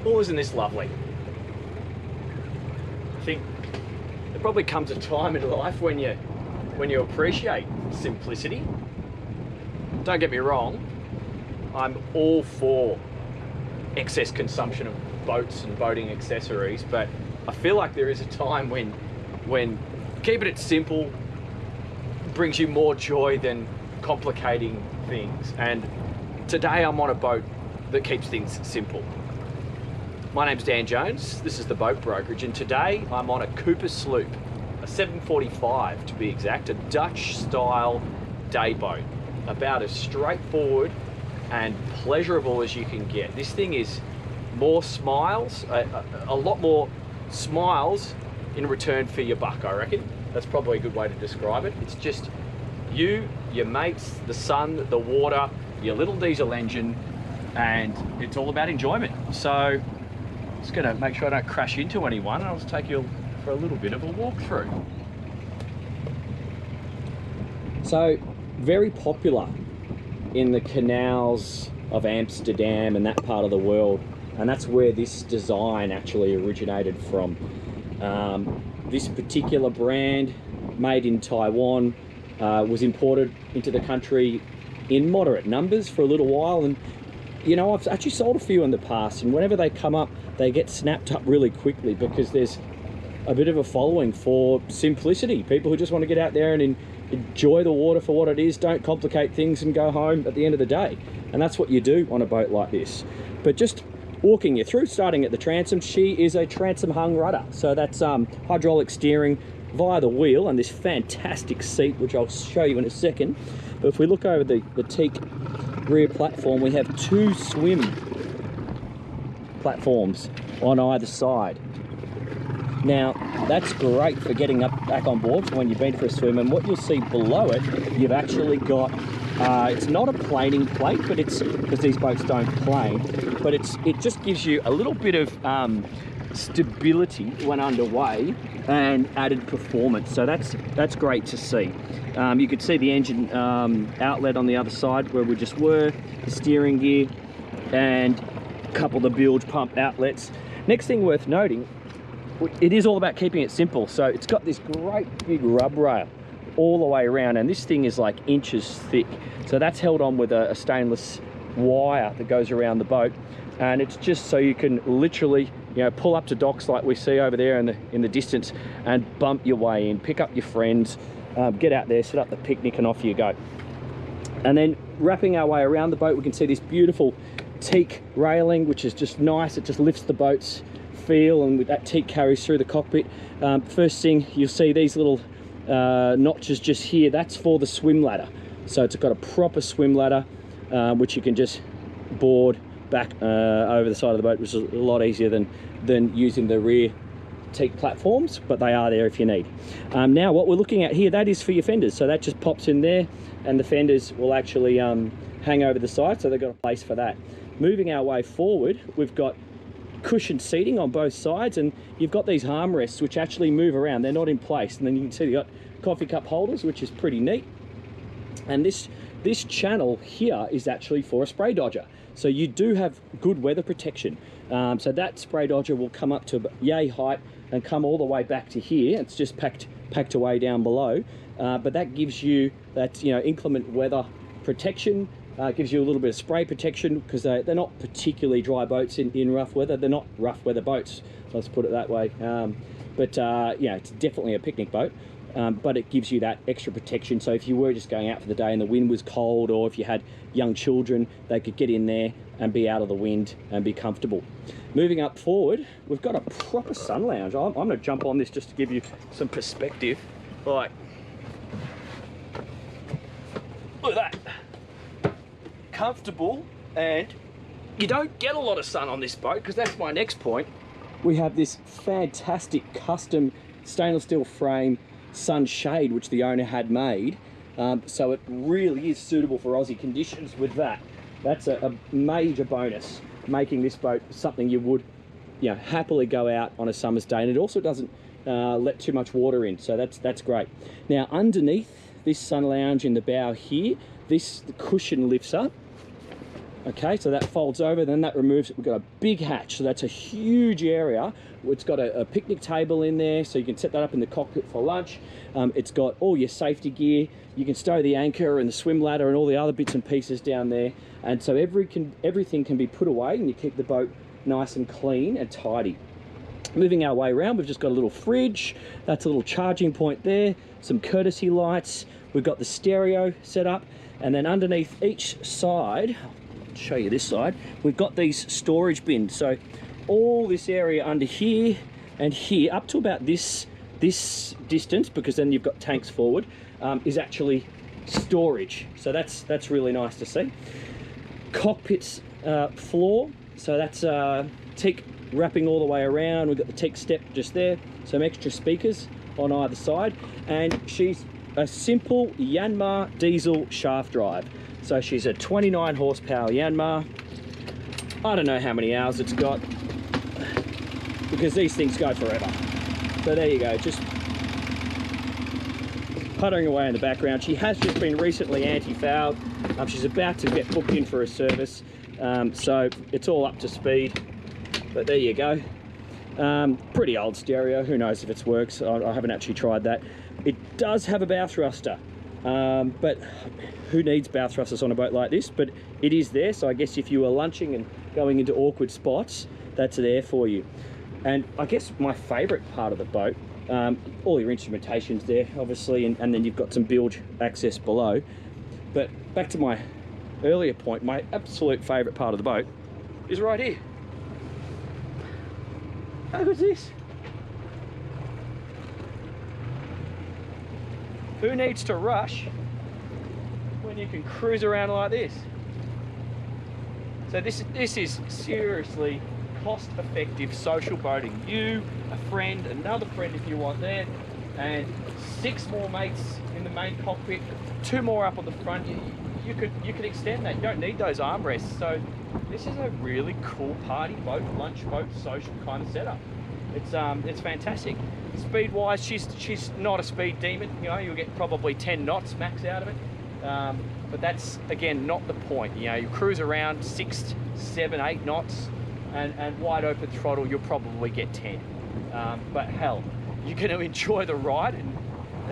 Well, isn't this lovely? I think there probably comes a time in life when you appreciate simplicity. Don't get me wrong, I'm all for excess consumption of boats and boating accessories, but I feel like there is a time when keeping it simple brings you more joy than complicating things. And today I'm on a boat that keeps things simple. My name's Dan Jones, this is the Boat Brokerage, and today I'm on a Cooper Sloop, a 745 to be exact, a Dutch style day boat. About as straightforward and pleasurable as you can get. This thing is more smiles, a lot more smiles in return for your buck, I reckon. That's probably a good way to describe it. It's just you, your mates, the sun, the water, your little diesel engine, and it's all about enjoyment. So I'm just gonna make sure I don't crash into anyone, and I'll just take you for a little bit of a walkthrough. So, very popular in the canals of Amsterdam and that part of the world, and that's where this design actually originated from. This particular brand, made in Taiwan, was imported into the country in moderate numbers for a little while, and you know, I've actually sold a few in the past, and whenever they come up they get snapped up really quickly because there's a bit of a following for simplicity. People who just want to get out there and enjoy the water for what it is, don't complicate things, and go home at the end of the day. And that's what you do on a boat like this. But just walking you through, starting at the transom, she is a transom hung rudder. So that's hydraulic steering via the wheel and this fantastic seat, which I'll show you in a second. But if we look over the teak rear platform, we have two swim platforms on either side. Now, that's great for getting up back on board for when you've been for a swim, and what you'll see below it, you've actually got, it's not a planing plate, but it's, because these boats don't plane, but it just gives you a little bit of stability when underway and added performance. So that's great to see. You could see the engine outlet on the other side where we just were, the steering gear, and a couple of the bilge pump outlets. Next thing worth noting, it is all about keeping it simple. So it's got this great big rub rail all the way around, and this thing is like inches thick. So that's held on with a stainless wire that goes around the boat, and it's just so you can literally, you know, pull up to docks like we see over there in the distance and bump your way in, pick up your friends, get out there, set up the picnic, and off you go. And then wrapping our way around the boat, we can see this beautiful teak railing, which is just nice. It just lifts the boat's feel, and with that teak carries through the cockpit. First thing you'll see, these little notches just here, that's for the swim ladder. So it's got a proper swim ladder, which you can just board back over the side of the boat, which is a lot easier than using the rear teak platforms, but they are there if you need. Now what we're looking at here, that is for your fenders, so that just pops in there, and the fenders will actually hang over the side, so they've got a place for that. Moving our way forward, we've got cushioned seating on both sides, and you've got these armrests which actually move around, they're not in place, and then you can see you've got coffee cup holders, which is pretty neat. And this channel here is actually for a spray dodger, so you do have good weather protection. So that spray dodger will come up to yay height and come all the way back to here. It's just packed away down below, but that gives you that, you know, inclement weather protection. Gives you a little bit of spray protection, because they're not particularly dry boats in rough weather. They're not rough weather boats, let's put it that way. Yeah, it's definitely a picnic boat, but it gives you that extra protection. So if you were just going out for the day and the wind was cold, or if you had young children, they could get in there and be out of the wind and be comfortable. Moving up forward, we've got a proper sun lounge. I'm going to jump on this just to give you some perspective. Right, look at that. Comfortable, and you don't get a lot of sun on this boat, because that's my next point. We have this fantastic custom stainless steel frame sunshade which the owner had made, so it really is suitable for Aussie conditions. With that, that's a major bonus, making this boat something you would, you know, happily go out on a summer's day, and it also doesn't let too much water in, so that's great. Now underneath this sun lounge in the bow here, the cushion lifts up, Okay, so that folds over, then that removes it. We've got a big hatch, so that's a huge area. It's got a picnic table in there, so you can set that up in the cockpit for lunch. It's got all your safety gear. You can stow the anchor and the swim ladder and all the other bits and pieces down there. And so everything can be put away, and you keep the boat nice and clean and tidy. Moving our way around, we've just got a little fridge. That's a little charging point there. Some courtesy lights. We've got the stereo set up, and then underneath each side, show you this side, we've got these storage bins. So all this area under here and here up to about this distance, because then you've got tanks forward, is actually storage. So that's really nice to see. Cockpit's floor, so that's teak wrapping all the way around. We've got the teak step just there, some extra speakers on either side, and she's a simple Yanmar diesel shaft drive. So she's a 29 horsepower Yanmar. I don't know how many hours it's got, because these things go forever. So there you go, just puttering away in the background. She has just been recently anti-fouled. She's about to get booked in for a service, so it's all up to speed. But there you go. Pretty old stereo, who knows if it works. I haven't actually tried that. It does have a bow thruster, but who needs bow thrusters on a boat like this? But it is there, so I guess if you were lunching and going into awkward spots, that's there for you. And I guess my favourite part of the boat, all your instrumentation's there, obviously, and then you've got some bilge access below. But back to my earlier point, my absolute favourite part of the boat is right here. How good's this? Who needs to rush when you can cruise around like this? So this is seriously cost-effective social boating. You, a friend, another friend if you want there, and 6 more mates in the main cockpit, 2 more up on the front. You could extend that. You don't need those armrests. So this is a really cool party boat, lunch boat, social kind of setup. It's fantastic. Speed wise, she's not a speed demon. You know, you'll get probably 10 knots max out of it. But that's again not the point. You know, you cruise around 6, 7, 8 knots, and wide open throttle, you'll probably get 10. But hell, you're going to enjoy the ride, and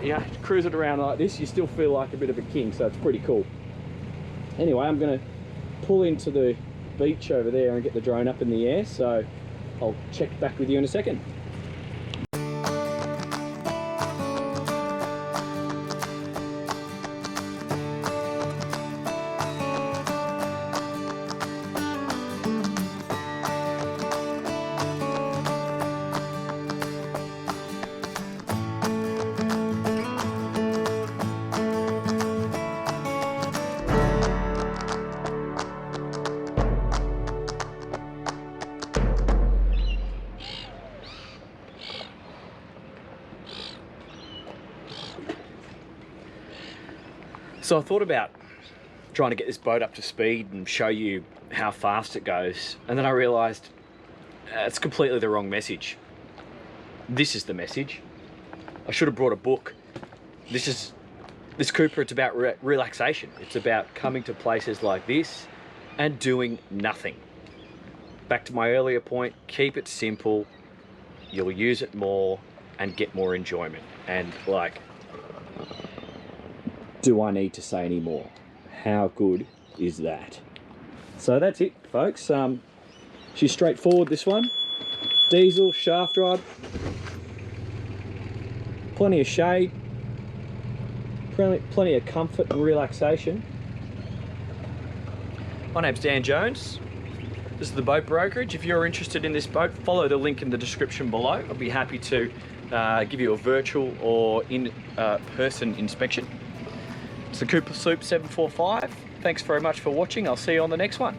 you know, cruise it around like this, you still feel like a bit of a king. So it's pretty cool. Anyway, I'm going to pull into the beach over there and get the drone up in the air, so I'll check back with you in a second. So I thought about trying to get this boat up to speed and show you how fast it goes, and then I realised it's completely the wrong message. This is the message. I should have brought a book. This Cooper, it's about relaxation. It's about coming to places like this and doing nothing. Back to my earlier point, keep it simple. You'll use it more and get more enjoyment. And like, do I need to say any more? How good is that? So that's it, folks. She's straightforward, this one. Diesel, shaft drive. Plenty of shade. Plenty of comfort and relaxation. My name's Dan Jones. This is the Boat Brokerage. If you're interested in this boat, follow the link in the description below. I'll be happy to give you a virtual or in-person inspection. It's the Cooper Sloop 745. Thanks very much for watching. I'll see you on the next one.